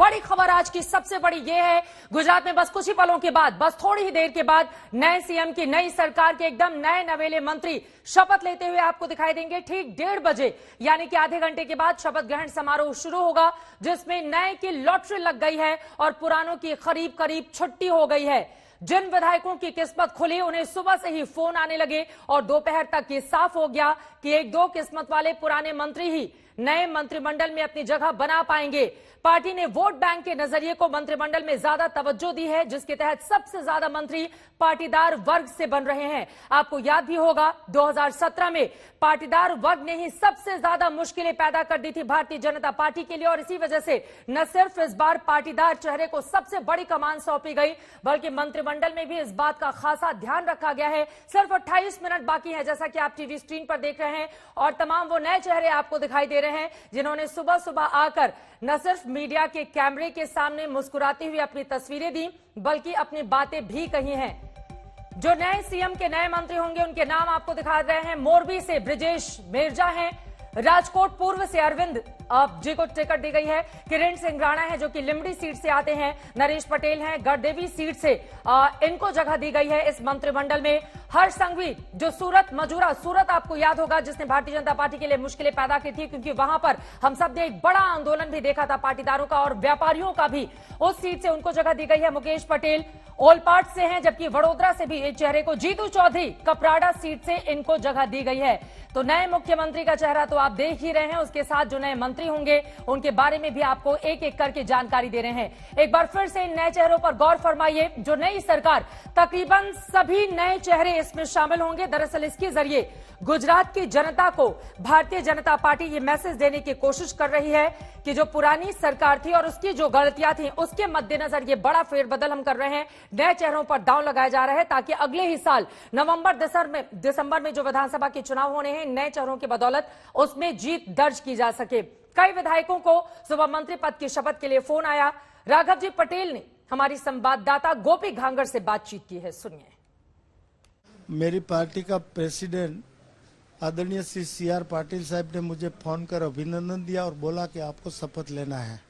बड़ी खबर आज की सबसे बड़ी यह है, गुजरात में बस कुछ ही पलों के बाद, बस थोड़ी ही देर के बाद नए सीएम की नई सरकार के एकदम नए नवेले मंत्री शपथ लेते हुए आपको दिखाई देंगे। ठीक 1:30 बजे यानी कि आधे घंटे के बाद शपथ ग्रहण समारोह शुरू होगा, जिसमें नए की लॉटरी लग गई है और पुरानों की करीब करीब छुट्टी हो गई है। जिन विधायकों की किस्मत खुली उन्हें सुबह से ही फोन आने लगे और दोपहर तक ये साफ हो गया कि एक दो किस्मत वाले पुराने मंत्री ही नए मंत्रिमंडल में अपनी जगह बना पाएंगे। पार्टी ने वोट बैंक के नजरिए को मंत्रिमंडल में ज्यादा तवज्जो दी है, जिसके तहत सबसे ज्यादा मंत्री पाटीदार वर्ग से बन रहे हैं। आपको याद भी होगा 2017 में पाटीदार वर्ग ने ही सबसे ज्यादा मुश्किलें पैदा कर दी थी भारतीय जनता पार्टी के लिए, और इसी वजह से न सिर्फ इस बार पाटीदार चेहरे को सबसे बड़ी कमान सौंपी गई, बल्कि मंत्रिमंडल में भी इस बात का खासा ध्यान रखा गया है। सिर्फ 28 मिनट बाकी है, जैसा कि आप टीवी स्क्रीन पर देख रहे हैं, और तमाम वो नए चेहरे आपको दिखाई दे रहे हैं जिन्होंने सुबह सुबह आकर न सिर्फ मीडिया के कैमरे के सामने मुस्कुराती हुई अपनी तस्वीरें दी, बल्कि अपनी बातें भी कही हैं। जो नए सीएम के नए मंत्री होंगे उनके नाम आपको दिखा रहे हैं। मोरबी से ब्रिजेश मेरजा हैं, राजकोट पूर्व से अरविंद जी को टिकट दी गई है। किरण सिंह राणा है जो कि लिमड़ी सीट से आते हैं। नरेश पटेल हैं गढ़देवी सीट से, इनको जगह दी गई है इस मंत्रिमंडल में। हर्ष संघवी जो सूरत मजूरा, सूरत आपको याद होगा जिसने भारतीय जनता पार्टी के लिए मुश्किलें पैदा की थी, क्योंकि वहां पर हम सब ने एक बड़ा आंदोलन भी देखा था पाटीदारों का और व्यापारियों का भी, उस सीट से उनको जगह दी गई है। मुकेश पटेल ओलपाट से हैं, जबकि वडोदरा से भी एक चेहरे को, जीतू चौधरी कपराड़ा सीट से इनको जगह दी गई है। तो नए मुख्यमंत्री का चेहरा तो आप देख ही रहे हैं, उसके साथ जो नए मंत्री होंगे उनके बारे में भी आपको एक एक करके जानकारी दे रहे हैं। एक बार फिर से इन नए चेहरों पर गौर फरमाइए। जो नई सरकार, तकरीबन सभी नए चेहरे इसमें शामिल होंगे। दरअसल इसके जरिए गुजरात की जनता को भारतीय जनता पार्टी ये मैसेज देने की कोशिश कर रही है कि जो पुरानी सरकार थी और उसकी जो गलतियां थी उसके मद्देनजर ये बड़ा फेरबदल हम कर रहे हैं। नए चेहरों पर दांव लगाया जा रहा है ताकि अगले ही साल नवंबर दिसंबर में जो विधानसभा के चुनाव होने हैं, नए चेहरों की बदौलत उसमें जीत दर्ज की जा सके। कई विधायकों को सुबह मंत्री पद की शपथ के लिए फोन आया। राघव जी पटेल ने हमारी संवाददाता गोपी घांगर से बातचीत की है, सुनिए। मेरी पार्टी का प्रेसिडेंट आदरणीय श्री CR पाटिल साहब ने मुझे फोन कर अभिनंदन दिया और बोला कि आपको शपथ लेना है।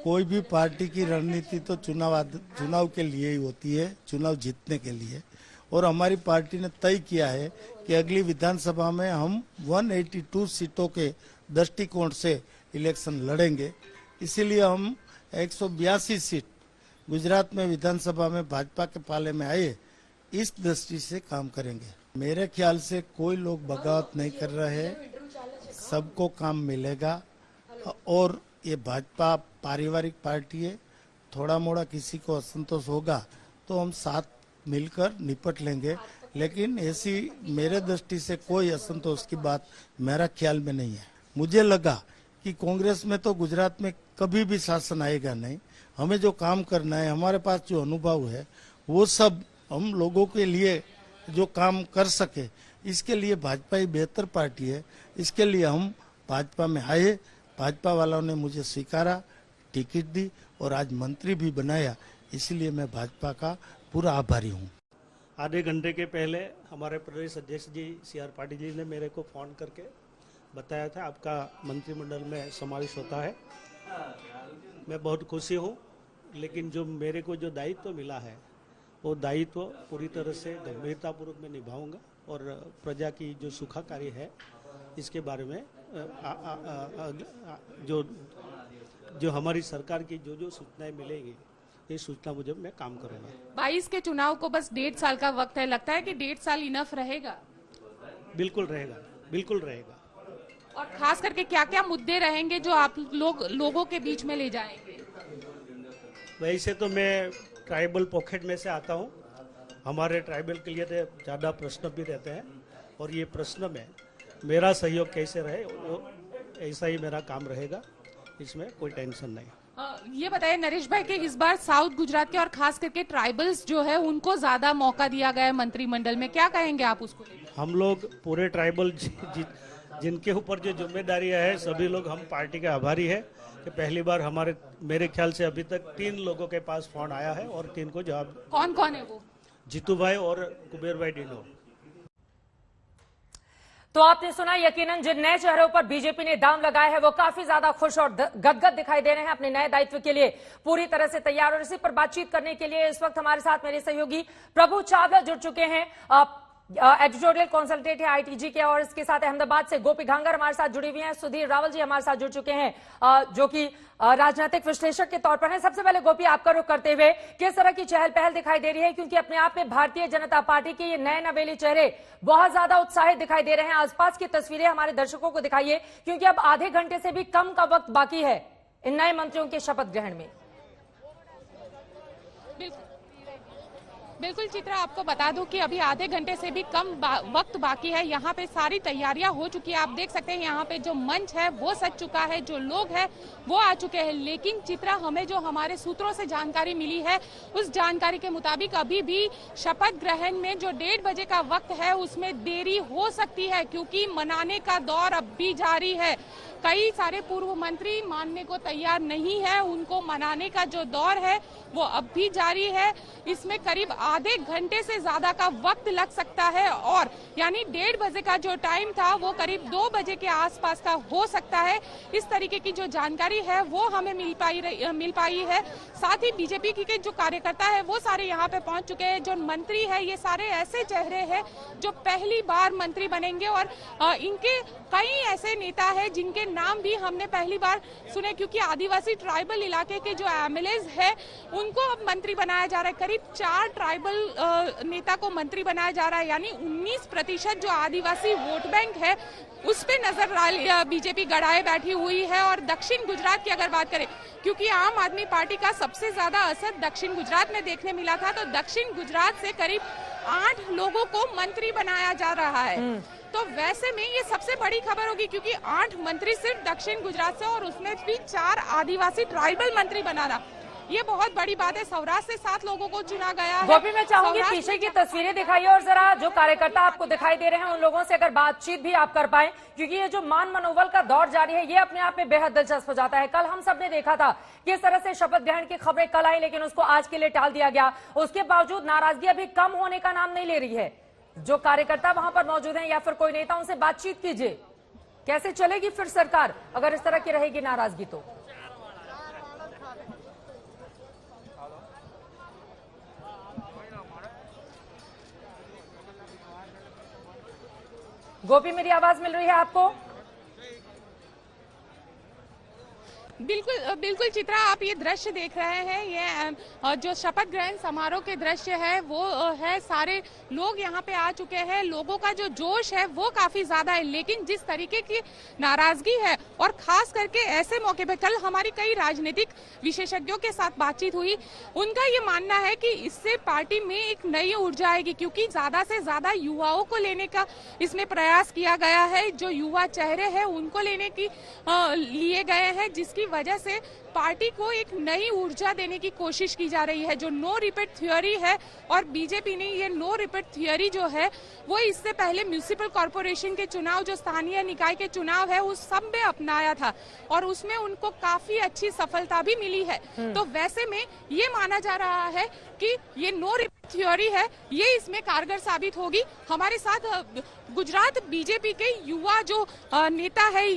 कोई भी पार्टी की रणनीति तो चुनाव के लिए ही होती है, चुनाव जीतने के लिए, और हमारी पार्टी ने तय किया है कि अगली विधानसभा में हम 182 सीटों के दृष्टिकोण से इलेक्शन लड़ेंगे। इसीलिए हम 182 सीट गुजरात में विधानसभा में भाजपा के पाले में आए, इस दृष्टि से काम करेंगे। मेरे ख्याल से कोई लोग बगावत नहीं कर रहे हैं, सबको काम मिलेगा। और ये भाजपा पारिवारिक पार्टी है, थोड़ा मोड़ा किसी को असंतोष होगा तो हम साथ मिलकर निपट लेंगे, लेकिन ऐसी मेरे दृष्टि से कोई असंतोष की बात मेरा ख्याल में नहीं है। मुझे लगा कि कांग्रेस में तो गुजरात में कभी भी शासन आएगा नहीं। हमें जो काम करना है, हमारे पास जो अनुभव है, वो सब हम लोगों के लिए जो काम कर सके, इसके लिए भाजपा ही बेहतर पार्टी है। इसके लिए हम भाजपा में आए, भाजपा वालों ने मुझे स्वीकारा, टिकट दी और आज मंत्री भी बनाया। इसलिए मैं भाजपा का पूरा आभारी हूँ। आधे घंटे के पहले हमारे प्रदेश अध्यक्ष जी CR पाटिल जी ने मेरे को फोन करके बताया था आपका मंत्रिमंडल में समावेश होता है। मैं बहुत खुशी हूँ, लेकिन जो मेरे को जो दायित्व मिला है वो दायित्व पूरी तरह से गंभीरतापूर्वक मैं निभाऊंगा और प्रजा की जो सुखाकारी है इसके बारे में जो हमारी सरकार की जो सूचनाएं मिलेंगी, ये सूचना मुझे मैं काम करूंगा। 22 के चुनाव को बस 1.5 साल का वक्त है, लगता है कि 1.5 साल इनफ रहेगा? बिल्कुल रहेगा, बिल्कुल रहेगा। और खास करके क्या क्या मुद्दे रहेंगे जो आप लोगों के बीच में ले जाएंगे? वैसे तो मैं ट्राइबल पॉकेट में से आता हूँ, हमारे ट्राइबल के लिए तो ज़्यादा प्रश्न भी रहते हैं, और ये प्रश्न में मेरा सहयोग कैसे रहे वो ऐसा ही मेरा काम रहेगा, इसमें कोई टेंशन नहीं। ये बताइए नरेश भाई कि इस बार साउथ गुजरात के और खास करके ट्राइबल्स जो है उनको ज्यादा मौका दिया गया है मंत्रिमंडल में, क्या कहेंगे आप उसको? हम लोग पूरे ट्राइबल जिनके ऊपर जो जिम्मेदारियां है, सभी लोग हम पार्टी के आभारी है कि पहली बार मेरे ख्याल से अभी तक 3 लोगों के पास फोन आया है और 3 को जवाब। कौन कौन है वो? जीतू भाई और कुबेर भाई डिनो। तो आपने सुना, यकीनन जिन नए चेहरों पर बीजेपी ने दाम लगाया है वो काफी ज्यादा खुश और गदगद दिखाई दे रहे हैं, अपने नए दायित्व के लिए पूरी तरह से तैयार। और इसी पर बातचीत करने के लिए इस वक्त हमारे साथ मेरे सहयोगी प्रभु चावला जुड़ चुके हैं, एडिटोरियल कंसल्टेंट है आईटीजी के, और इसके साथ अहमदाबाद से गोपी घांगर हमारे साथ जुड़ी हुई हैं, सुधीर रावल जी हमारे साथ जुड़ चुके हैं जो कि राजनीतिक विश्लेषक के तौर पर हैं। सबसे पहले गोपी, आपका रुख करते हुए किस तरह की चहल पहल दिखाई दे रही है, क्योंकि अपने आप में भारतीय जनता पार्टी के ये नए नवेले चेहरे बहुत ज्यादा उत्साहित दिखाई दे रहे हैं। आसपास की तस्वीरें हमारे दर्शकों को दिखाइए, क्योंकि अब आधे घंटे से भी कम का वक्त बाकी है इन नए मंत्रियों के शपथ ग्रहण में। बिल्कुल चित्रा, आपको बता दूं कि अभी आधे घंटे से भी कम वक्त बाकी है। यहाँ पे सारी तैयारियां हो चुकी है। आप देख सकते हैं यहाँ पे जो मंच है वो सज चुका है, जो लोग हैं वो आ चुके हैं। लेकिन चित्रा, हमें जो हमारे सूत्रों से जानकारी मिली है उस जानकारी के मुताबिक अभी भी शपथ ग्रहण में जो 1:30 बजे का वक्त है उसमें देरी हो सकती है, क्योंकि मनाने का दौर अब भी जारी है। कई सारे पूर्व मंत्री मानने को तैयार नहीं है, उनको मनाने का जो दौर है वो अब भी जारी है। इसमें करीब आधे घंटे से ज्यादा का वक्त लग सकता है, और यानी 1:30 बजे का जो टाइम था वो करीब 2 बजे के आसपास का हो सकता है। इस तरीके की जो जानकारी है वो हमें मिल पाई है। साथ ही बीजेपी के जो कार्यकर्ता है वो सारे यहाँ पे पहुंच चुके हैं। जो मंत्री है ये सारे ऐसे चेहरे हैं जो पहली बार मंत्री बनेंगे, और इनके कई ऐसे नेता है जिनके नाम भी हमने पहली बार सुने, क्योंकि आदिवासी ट्राइबल इलाके के जो एमएलएज है उनको अब मंत्री बनाया जा रहा है। करीब 4 ट्राइबल नेता को मंत्री बनाया जा रहा है, यानी 19% जो आदिवासी वोट बैंक है उस पे नजर बीजेपी गड़ाए बैठी हुई है। और दक्षिण गुजरात की अगर बात करें, क्योंकि आम आदमी पार्टी का सबसे ज्यादा असर दक्षिण गुजरात में देखने मिला था, तो दक्षिण गुजरात से करीब 8 लोगों को मंत्री बनाया जा रहा है। तो वैसे में ये सबसे बड़ी खबर होगी, क्योंकि 8 मंत्री सिर्फ दक्षिण गुजरात से, और उसमें भी 4 आदिवासी ट्राइबल मंत्री बनाना, ये बहुत बड़ी बात है। सौराष्ट्र से 7 लोगों को चुना गया है। गोपी, मैं चाहूंगी पीछे की तस्वीरें दिखाइए, और जरा जो कार्यकर्ता आपको दिखाई दे रहे हैं उन लोगों से अगर बातचीत भी आप कर पाए, क्योंकि ये जो मान मनोबल का दौर जारी है ये अपने आप में बेहद दिलचस्प हो जाता है। कल हम सब ने देखा था किस तरह से शपथ ग्रहण की खबरें कल आई, लेकिन उसको आज के लिए टाल दिया गया। उसके बावजूद नाराजगी अभी कम होने का नाम नहीं ले रही है। जो कार्यकर्ता वहां पर मौजूद हैं या फिर कोई नेता, उनसे बातचीत कीजिए। कैसे चलेगी फिर सरकार अगर इस तरह की रहेगी नाराजगी तो? गोपी, मेरी आवाज मिल रही है आपको? बिल्कुल चित्रा, आप ये दृश्य देख रहे हैं, ये जो शपथ ग्रहण समारोह के दृश्य है वो है। सारे लोग यहाँ पे आ चुके हैं, लोगों का जो जोश है वो काफी ज्यादा है। लेकिन जिस तरीके की नाराजगी है, और खास करके ऐसे मौके पे, कल हमारी कई राजनीतिक विशेषज्ञों के साथ बातचीत हुई, उनका ये मानना है कि इससे पार्टी में एक नई ऊर्जा आएगी, क्योंकि ज्यादा से ज्यादा युवाओं को लेने का इसमें प्रयास किया गया है। जो युवा चेहरे हैं उनको लेने की लिए गए हैं, जिसकी वजह से पार्टी को एक नई ऊर्जा देने की कोशिश की जा रही है। जो नो रिपीट थ्योरी है, और बीजेपी ने ये नो रिपीट थ्योरी जो है वो इससे पहले म्युनिसिपल कॉर्पोरेशन के चुनाव, जो स्थानीय निकाय के चुनाव है, उस सब में अपनाया था, और उसमें उनको काफी अच्छी सफलता भी मिली है। तो वैसे में ये माना जा रहा है कि ये नो रिपीट थ्योरी है, ये इसमें कारगर साबित होगी। हमारे साथ गुजरात बीजेपी के युवा जो नेता है,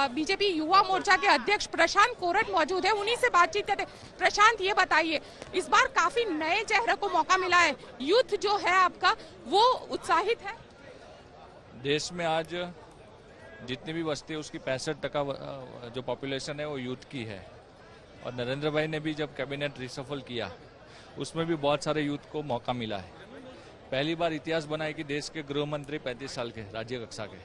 बीजेपी युवा मोर्चा के अध्यक्ष प्रशांत कोरट मौजूद है, उन्हीं से बातचीत करते। प्रशांत, ये बताइए, इस बार काफी नए चेहरे को मौका मिला है, यूथ जो है आपका वो उत्साहित है? देश में आज जितनी भी बस्ती है उसकी 65% जो पॉपुलेशन है वो यूथ की है, और नरेंद्र भाई ने भी जब कैबिनेट रिसफल किया उसमें भी बहुत सारे यूथ को मौका मिला है। पहली बार इतिहास बना है कि देश के गृह मंत्री 35 साल के राज्य कक्षा के।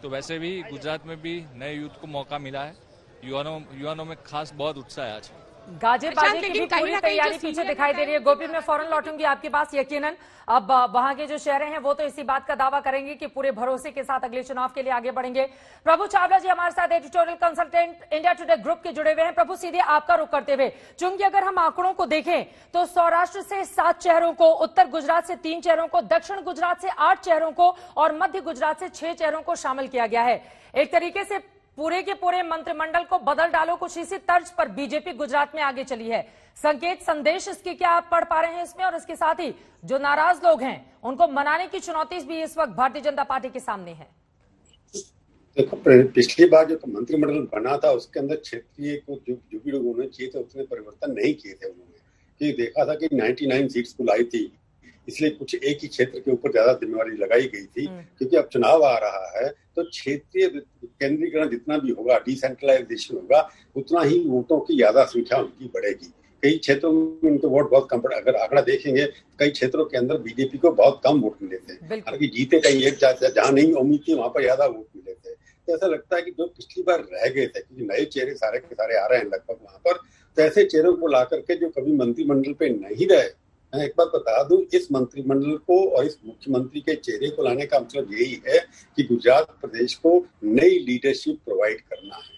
तो वैसे भी गुजरात में भी नए यूथ को मौका मिला है। युवानों में खास बहुत उत्साह है आज। गाजे बाजे की भी पूरी तैयारी पीछे दिखाई दे रही है। गोपी, मैं फौरन लौटूंगी आपके पास। यकीनन अब वहां के जो शहर हैं वो तो इसी बात का दावा करेंगे कि पूरे भरोसे के साथ अगले चुनाव के लिए आगे बढ़ेंगे। प्रभु चावला जी हमारे साथ editorial consultant India today group के जुड़े हुए हैं। प्रभु, सीधे आपका रुख करते हुए, चूंकि अगर हम आंकड़ों को देखें तो सौराष्ट्र से 7 चेहरों को, उत्तर गुजरात से 3 चेहरों को, दक्षिण गुजरात से 8 चेहरों को और मध्य गुजरात से 6 चेहरों को शामिल किया गया है। एक तरीके से पूरे के पूरे मंत्रिमंडल को बदल डालो, कुछ इसी तर्ज पर बीजेपी गुजरात में आगे चली है। संकेत संदेश इसके क्या आप पढ़ पा रहे हैं इसमें, और इसके साथ ही जो नाराज लोग हैं उनको मनाने की चुनौती भी इस वक्त भारतीय जनता पार्टी के सामने है। देखो, पिछली बार जो मंत्रिमंडल बना था उसके अंदर क्षेत्रीय को जो भी लोग होने चाहिए थे उतने परिवर्तन नहीं किए थे उन्होंने, कि देखा था कि 99 सीट्स को लाई थी, इसलिए कुछ एक ही क्षेत्र के ऊपर ज्यादा जिम्मेवारी लगाई गई थी। क्योंकि अब चुनाव आ रहा है तो क्षेत्रीय केंद्रीकरण जितना भी होगा, डिसेंट्रलाइजेशन होगा, उतना ही वोटों की ज्यादा संख्या उनकी बढ़ेगी। कई क्षेत्रों में उनके वोट बहुत कम पड़े, अगर आंकड़ा देखेंगे कई क्षेत्रों के अंदर बीजेपी को बहुत कम वोट मिले थे, हालांकि जीते कहीं एक जहां नहीं उम्मीद थी वहां पर ज्यादा वोट मिले थे। तो ऐसा लगता है कि जो पिछली बार रह गए थे, क्योंकि नए चेहरे सारे के सारे आ रहे हैं लगभग वहां पर, तो ऐसे चेहरों को ला करके जो कभी मंत्रिमंडल पे नहीं रहे, मैं एक बात बता दूं, इस मंत्रिमंडल को और इस मुख्यमंत्री के चेहरे को लाने का मतलब यही है कि गुजरात प्रदेश को नई लीडरशिप प्रोवाइड करना है,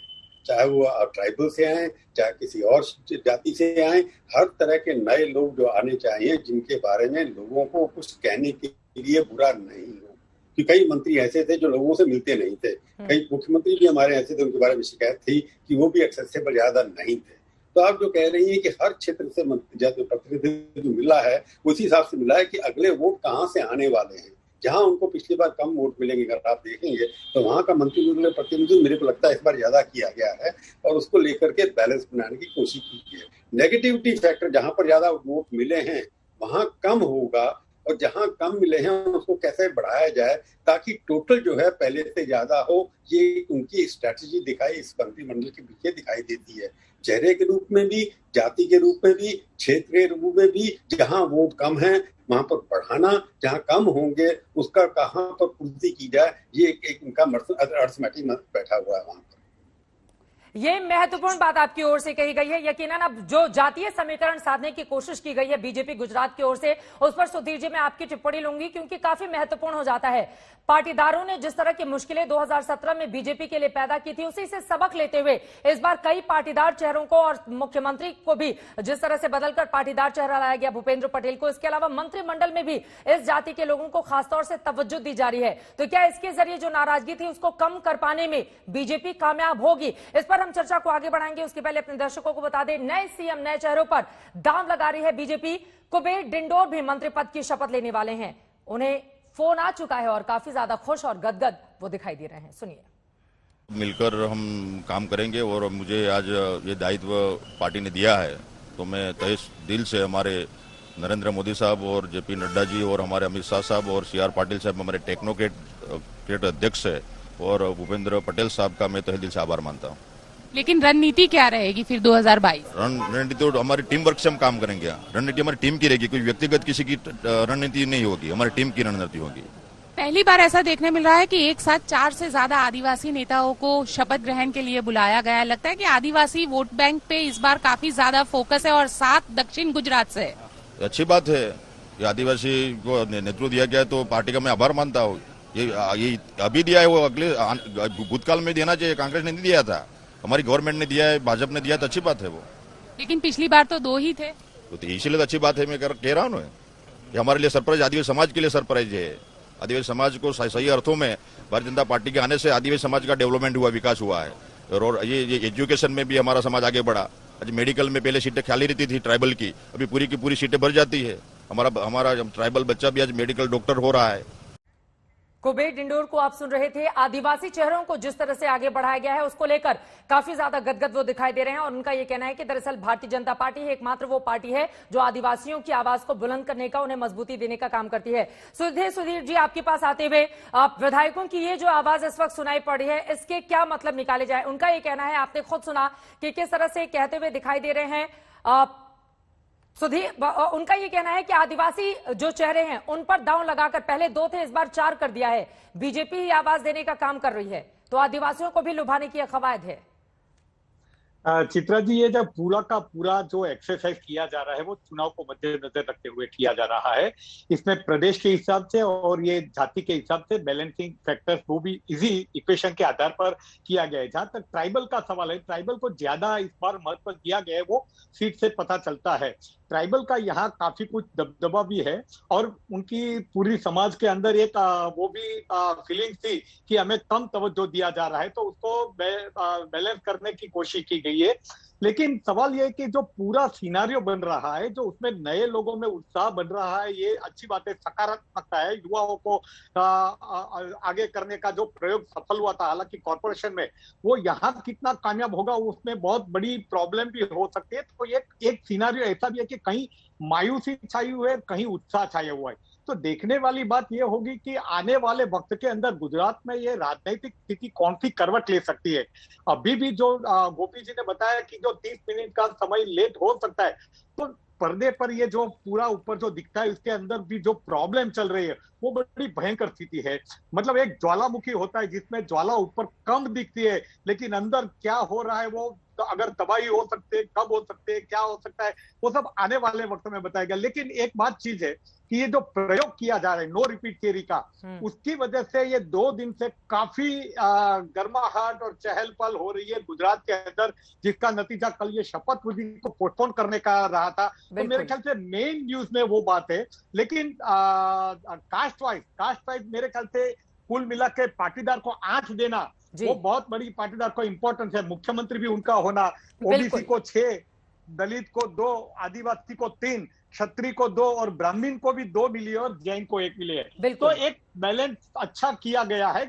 चाहे वो ट्राइबल से आए, चाहे किसी और जाति से आए, हर तरह के नए लोग जो आने चाहिए जिनके बारे में लोगों को कुछ कहने के लिए बुरा नहीं हो। कि कई मंत्री ऐसे थे जो लोगों से मिलते नहीं थे, कई मुख्यमंत्री भी हमारे ऐसे थे, उनके बारे में शिकायत थी कि वो भी एक्सेसिबल ज्यादा नहीं थे। तो आप जो कह रही हैं कि हर क्षेत्र से प्रतिनिधित्व जो मिला है उसी हिसाब से मिला है कि अगले वोट कहाँ से आने वाले हैं। जहां उनको पिछली बार कम वोट मिलेंगे अगर आप देखेंगे तो वहां का मंत्रिमंडल प्रतिनिधित्व मेरे को लगता है इस बार ज्यादा किया गया है और उसको लेकर के बैलेंस बनाने की कोशिश की है। नेगेटिविटी फैक्टर जहां पर ज्यादा वोट मिले हैं वहां कम होगा और जहां कम मिले हैं उसको कैसे बढ़ाया जाए ताकि टोटल जो है पहले से ज्यादा हो, ये उनकी स्ट्रेटेजी दिखाई इस मंत्रिमंडल के पीछे दिखाई देती है। चेहरे के रूप में भी, जाति के रूप में भी, क्षेत्र के रूप में भी, जहां वोट कम है वहां पर बढ़ाना, जहां कम होंगे उसका कहां पर पूर्ति की जाए, ये एक उनका अर्थमेटिक बैठा हुआ है वहां पर। ये महत्वपूर्ण बात आपकी ओर से कही गई है। यकीनन अब जो जातीय समीकरण साधने की कोशिश की गई है बीजेपी गुजरात की ओर से, उस पर सुधीर जी मैं आपकी टिप्पणी लूंगी क्योंकि काफी महत्वपूर्ण हो जाता है। पाटीदारों ने जिस तरह की मुश्किलें 2017 में बीजेपी के लिए पैदा की थी उसी से सबक लेते हुए इस बार कई पाटीदार चेहरों को और मुख्यमंत्री को भी जिस तरह से बदलकर पाटीदार चेहरा लाया गया भूपेंद्र पटेल को, इसके अलावा मंत्रिमंडल में भी इस जाति के लोगों को खासतौर से तवज्जो दी जा रही है। तो क्या इसके जरिए जो नाराजगी थी उसको कम कर पाने में बीजेपी कामयाब होगी? इस पर हम चर्चा को आगे बढ़ाएंगे। उसके पहले अपने दर्शकों को बता दें, नए सीएम नए चेहरों पर दांव लगा रही है बीजेपी। कुबेर डिंडोर भी मंत्री पद की शपथ लेने वाले हैं। उन्हें फोन आ चुका है और काफी ज्यादा खुश और गदगद वो दिखाई दे रहे हैं। सुनिए। मिलकर हम काम करेंगे और मुझे आज ये दायित्व पार्टी ने दिया है तो मैं तहे दिल से हमारे नरेंद्र मोदी साहब और जेपी नड्डा जी और हमारे अमित शाह साहब और सीआर पाटिल साहब हमारे टेक्नोक्रेट अध्यक्ष है और भूपेंद्र पटेल साहब का मैं तहे दिल से आभार मानता हूँ। लेकिन रणनीति क्या रहेगी फिर 2022? रणनीति तो हमारी टीम वर्क से हम काम करेंगे। रणनीति हमारी टीम की रहेगी, कोई व्यक्तिगत किसी की रणनीति नहीं होगी, हमारी टीम की रणनीति होगी। पहली बार ऐसा देखने मिल रहा है कि एक साथ 4 से ज्यादा आदिवासी नेताओं को शपथ ग्रहण के लिए बुलाया गया है। लगता है कि आदिवासी वोट बैंक पे इस बार काफी ज्यादा फोकस है और 7 दक्षिण गुजरात से। अच्छी बात है, ये आदिवासी को नेतृत्व दिया गया तो पार्टी का मैं आभार मानता हूँ। ये अभी दिया है, वो अगले भूतकाल में देना चाहिए। कांग्रेस ने नहीं दिया था, हमारी गवर्नमेंट ने दिया है, भाजपा ने दिया तो अच्छी बात है वो। लेकिन पिछली बार तो 2 ही थे, तो इसीलिए तो अच्छी बात है। मैं कह रहा हूँ ये हमारे लिए सरप्राइज, आदिवासी समाज के लिए सरप्राइज है। आदिवासी समाज को सही अर्थों में भारतीय जनता पार्टी के आने से आदिवासी समाज का डेवलपमेंट हुआ, विकास हुआ है। और ये एजुकेशन में भी हमारा समाज आगे बढ़ा। आज मेडिकल में पहले सीटें खाली रहती थी ट्राइबल की, अभी पूरी की पूरी सीटें भर जाती है। हमारा ट्राइबल बच्चा भी आज मेडिकल डॉक्टर हो रहा है। कुबेर डिंडोर को आप सुन रहे थे। आदिवासी चेहरों को जिस तरह से आगे बढ़ाया गया है उसको लेकर काफी ज्यादा गदगद वो दिखाई दे रहे हैं और उनका ये कहना है कि दरअसल भारतीय जनता पार्टी ही एकमात्र वो पार्टी है जो आदिवासियों की आवाज को बुलंद करने का, उन्हें मजबूती देने का काम करती है। सुधीर जी आपके पास आते हुए, विधायकों की ये जो आवाज इस वक्त सुनाई पड़ी है इसके क्या मतलब निकाले जाए? उनका ये कहना है, आपने खुद सुना कि किस तरह से कहते हुए दिखाई दे रहे हैं। सुधीर, उनका ये कहना है कि आदिवासी जो चेहरे हैं उन पर दांव लगाकर, पहले 2 थे इस बार 4 कर दिया है। बीजेपी ही आवाज देने का काम कर रही है तो आदिवासियों को भी लुभाने की कवायद है। चित्रा जी, ये जो पूरा का पूरा जो एक्सरसाइज किया जा रहा है वो चुनाव को मद्देनजर रखते हुए किया जा रहा है। इसमें प्रदेश के हिसाब से और ये जाति के हिसाब से बैलेंसिंग फैक्टर्स वो भी इसी इक्वेशन के आधार पर किया गया है। जहां तक ट्राइबल का सवाल है, ट्राइबल को ज्यादा इस बार महत्व दिया गया है, वो सीट से पता चलता है। ट्राइबल का यहाँ काफी कुछ दबदबा भी है और उनकी पूरी समाज के अंदर एक वो भी फीलिंग थी कि हमें कम तवज्जो दिया जा रहा है, तो उसको बैलेंस करने की कोशिश की गई है। लेकिन सवाल ये है कि जो पूरा सिनारियो बन रहा है, जो उसमें नए लोगों में उत्साह बन रहा है, ये अच्छी बात है, सकारात्मकता है। युवाओं को आगे करने का जो प्रयोग सफल हुआ था, हालांकि कॉर्पोरेशन में, वो यहाँ कितना कामयाब होगा उसमें बहुत बड़ी प्रॉब्लम भी हो सकती है। तो एक सिनारियो ऐसा भी है कि कहीं मायूसी छाई हुई है, कहीं उत्साह छाया हुआ है। तो देखने वाली बात यह होगी कि आने वाले वक्त के अंदर गुजरात में ये राजनीतिक स्थिति कौन सी करवट ले सकती है। अभी भी जो गोपी जी ने बताया कि जो 30 मिनट का समय लेट हो सकता है, तो पर्दे पर ये जो पूरा ऊपर जो दिखता है, इसके अंदर भी जो प्रॉब्लम चल रही है वो बड़ी भयंकर स्थिति है। मतलब एक ज्वालामुखी होता है जिसमें ज्वाला ऊपर कम दिखती है, लेकिन अंदर क्या हो रहा है, वो तो अगर तबाही हो सकते है, कब हो सकते है, क्या हो सकता है, वो सब आने वाले वक्त में बताएगा। लेकिन एक बात चीज है कि ये जो प्रयोग किया जा रहा है नो रिपीट थियरी का, उसकी वजह से ये 2 दिन से काफी गर्माहट और चहल पहल हो रही है गुजरात के अंदर, जिसका नतीजा कल ये शपथ विधि को पोस्टपोन करने का रहा था। तो मेरे ख्याल से मेन न्यूज में वो बात है। लेकिन कास्ट वाइज मेरे ख्याल से कुल मिला के पाटीदार को 8 देना वो बहुत बड़ी पाटीदार को इंपॉर्टेंस है। मुख्यमंत्री भी उनका होना, ओबीसी को 6, दलित को 2, आदिवासी को 3, क्षत्रिय को 2 और ब्राह्मण को भी 2 मिली और जैन को 1 मिली है। तो एक बैलेंस अच्छा किया गया है।